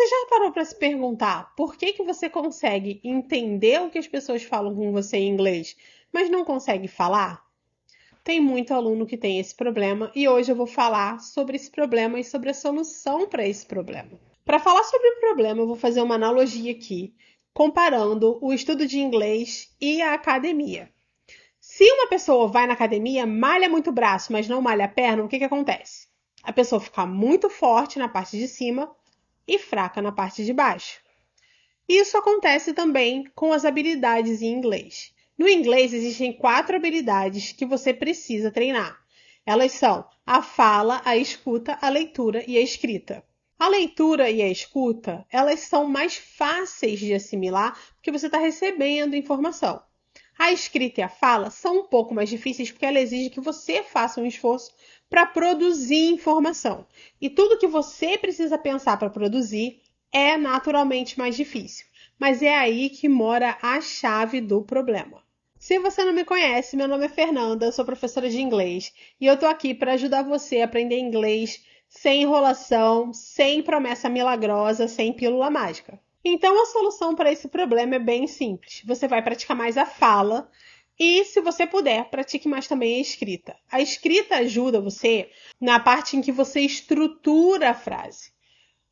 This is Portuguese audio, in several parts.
Você já parou para se perguntar por que que você consegue entender o que as pessoas falam com você em inglês, mas não consegue falar? Tem muito aluno que tem esse problema e hoje eu vou falar sobre esse problema e sobre a solução para esse problema. Para falar sobre o problema, eu vou fazer uma analogia aqui, comparando o estudo de inglês e a academia. Se uma pessoa vai na academia, malha muito o braço, mas não malha a perna, o que que acontece? A pessoa fica muito forte na parte de cima e fraca na parte de baixo. Isso acontece também com as habilidades em inglês. No inglês existem 4 habilidades que você precisa treinar. Elas são a fala, a escuta, a leitura e a escrita. A leitura e a escuta, elas são mais fáceis de assimilar porque você está recebendo informação. A escrita e a fala são um pouco mais difíceis porque ela exige que você faça um esforço para produzir informação. E tudo que você precisa pensar para produzir é naturalmente mais difícil. Mas é aí que mora a chave do problema. Se você não me conhece, meu nome é Fernanda, eu sou professora de inglês e eu tô aqui para ajudar você a aprender inglês sem enrolação, sem promessa milagrosa, sem pílula mágica. Então a solução para esse problema é bem simples. Você vai praticar mais a fala e, se você puder, pratique mais também a escrita. A escrita ajuda você na parte em que você estrutura a frase.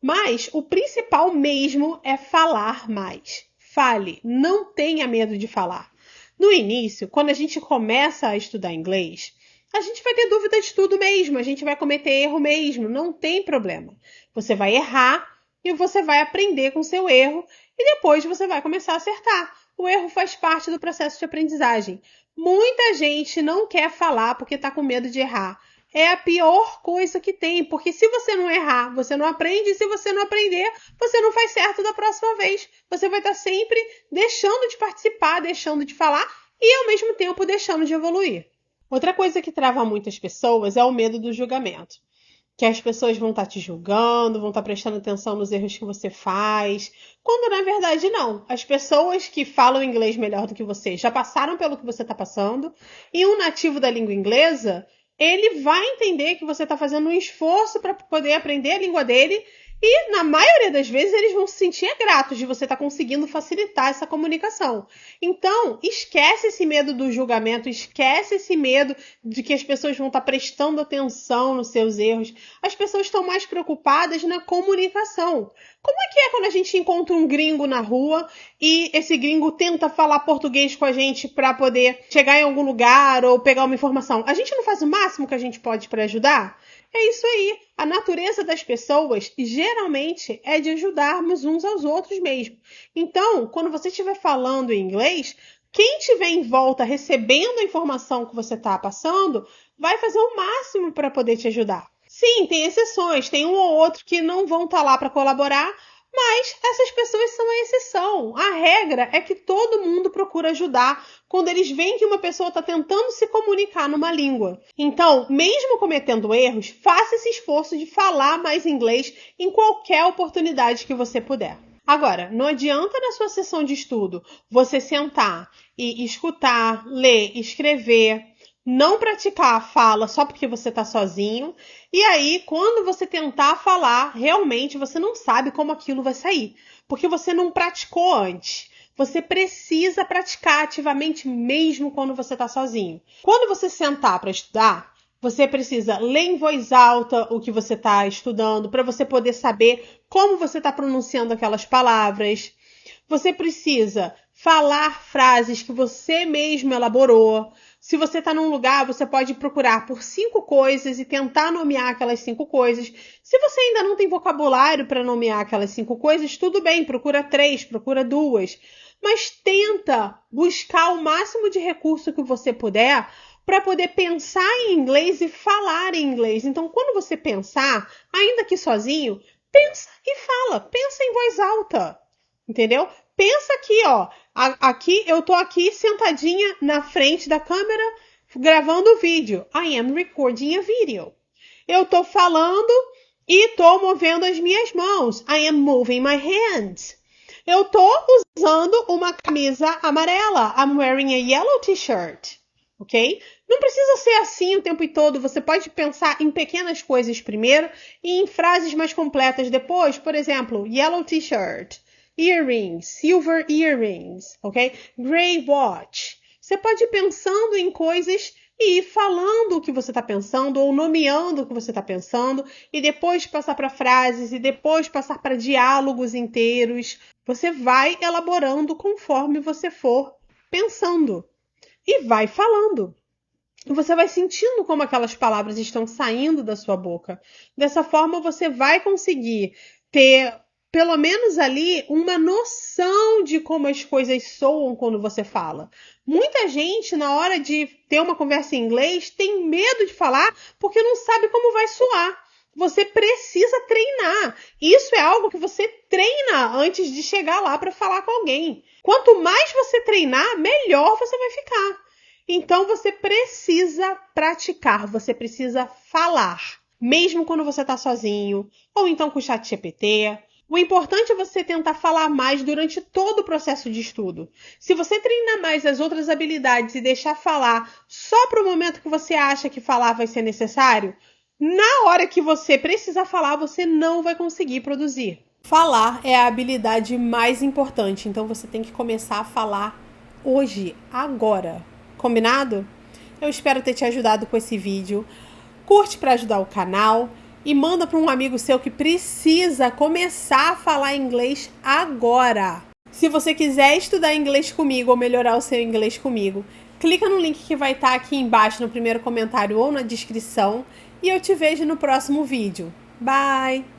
Mas o principal mesmo é falar mais. Fale, não tenha medo de falar. No início, quando a gente começa a estudar inglês, a gente vai ter dúvida de tudo mesmo, a gente vai cometer erro mesmo, não tem problema. Você vai errar e você vai aprender com seu erro e depois você vai começar a acertar. O erro faz parte do processo de aprendizagem. Muita gente não quer falar porque está com medo de errar. É a pior coisa que tem, porque se você não errar, você não aprende, e se você não aprender, você não faz certo da próxima vez. Você vai estar sempre deixando de participar, deixando de falar e, ao mesmo tempo, deixando de evoluir. Outra coisa que trava muitas pessoas é o medo do julgamento. Que as pessoas vão estar te julgando, vão estar prestando atenção nos erros que você faz, quando na verdade não. As pessoas que falam inglês melhor do que você já passaram pelo que você está passando, e um nativo da língua inglesa, ele vai entender que você está fazendo um esforço para poder aprender a língua dele e, na maioria das vezes, eles vão se sentir gratos de você estar conseguindo facilitar essa comunicação. Então, esquece esse medo do julgamento, esquece esse medo de que as pessoas vão estar prestando atenção nos seus erros. As pessoas estão mais preocupadas na comunicação. Como é que é quando a gente encontra um gringo na rua e esse gringo tenta falar português com a gente para poder chegar em algum lugar ou pegar uma informação? A gente não faz o máximo que a gente pode para ajudar? É isso aí. A natureza das pessoas geralmente é de ajudarmos uns aos outros mesmo. Então, quando você estiver falando em inglês, quem estiver em volta recebendo a informação que você está passando vai fazer o máximo para poder te ajudar. Sim, tem exceções, tem um ou outro que não vão estar lá para colaborar, mas essas pessoas são a exceção. A regra é que todo mundo procura ajudar quando eles veem que uma pessoa está tentando se comunicar numa língua. Então, mesmo cometendo erros, faça esse esforço de falar mais inglês em qualquer oportunidade que você puder. Agora, não adianta na sua sessão de estudo você sentar e escutar, ler, escrever, não praticar a fala só porque você está sozinho. E aí, quando você tentar falar, realmente você não sabe como aquilo vai sair. Porque você não praticou antes. Você precisa praticar ativamente mesmo quando você está sozinho. Quando você sentar para estudar, você precisa ler em voz alta o que você está estudando para você poder saber como você está pronunciando aquelas palavras. Você precisa falar frases que você mesmo elaborou. Se você está num lugar, você pode procurar por 5 coisas e tentar nomear aquelas 5 coisas. Se você ainda não tem vocabulário para nomear aquelas 5 coisas, tudo bem, procura 3, procura 2. Mas tenta buscar o máximo de recurso que você puder para poder pensar em inglês e falar em inglês. Então, quando você pensar, ainda que sozinho, pensa e fala. Pensa em voz alta, entendeu? Pensa aqui, ó. Aqui, eu tô aqui sentadinha na frente da câmera gravando o vídeo. I am recording a video. Eu tô falando e tô movendo as minhas mãos. I am moving my hands. Eu tô usando uma camisa amarela. I'm wearing a yellow t-shirt. ok? Não precisa ser assim o tempo todo, você pode pensar em pequenas coisas primeiro e em frases mais completas depois, por exemplo, yellow t-shirt, earrings, silver earrings, ok? Gray watch. Você pode ir pensando em coisas e ir falando o que você está pensando ou nomeando o que você está pensando e depois passar para frases e depois passar para diálogos inteiros. Você vai elaborando conforme você for pensando e vai falando. Você vai sentindo como aquelas palavras estão saindo da sua boca. Dessa forma, você vai conseguir ter, pelo menos ali, uma noção de como as coisas soam quando você fala. Muita gente, na hora de ter uma conversa em inglês, tem medo de falar porque não sabe como vai soar. Você precisa treinar. Isso é algo que você treina antes de chegar lá para falar com alguém. Quanto mais você treinar, melhor você vai ficar. Então você precisa praticar, você precisa falar, mesmo quando você está sozinho, ou então com o chat GPT. O importante é você tentar falar mais durante todo o processo de estudo. Se você treinar mais as outras habilidades e deixar falar só para o momento que você acha que falar vai ser necessário, na hora que você precisar falar, você não vai conseguir produzir. Falar é a habilidade mais importante, então você tem que começar a falar hoje, agora. Combinado? Eu espero ter te ajudado com esse vídeo. Curte para ajudar o canal e manda para um amigo seu que precisa começar a falar inglês agora. Se você quiser estudar inglês comigo ou melhorar o seu inglês comigo, clica no link que vai estar aqui embaixo no primeiro comentário ou na descrição e eu te vejo no próximo vídeo. Bye!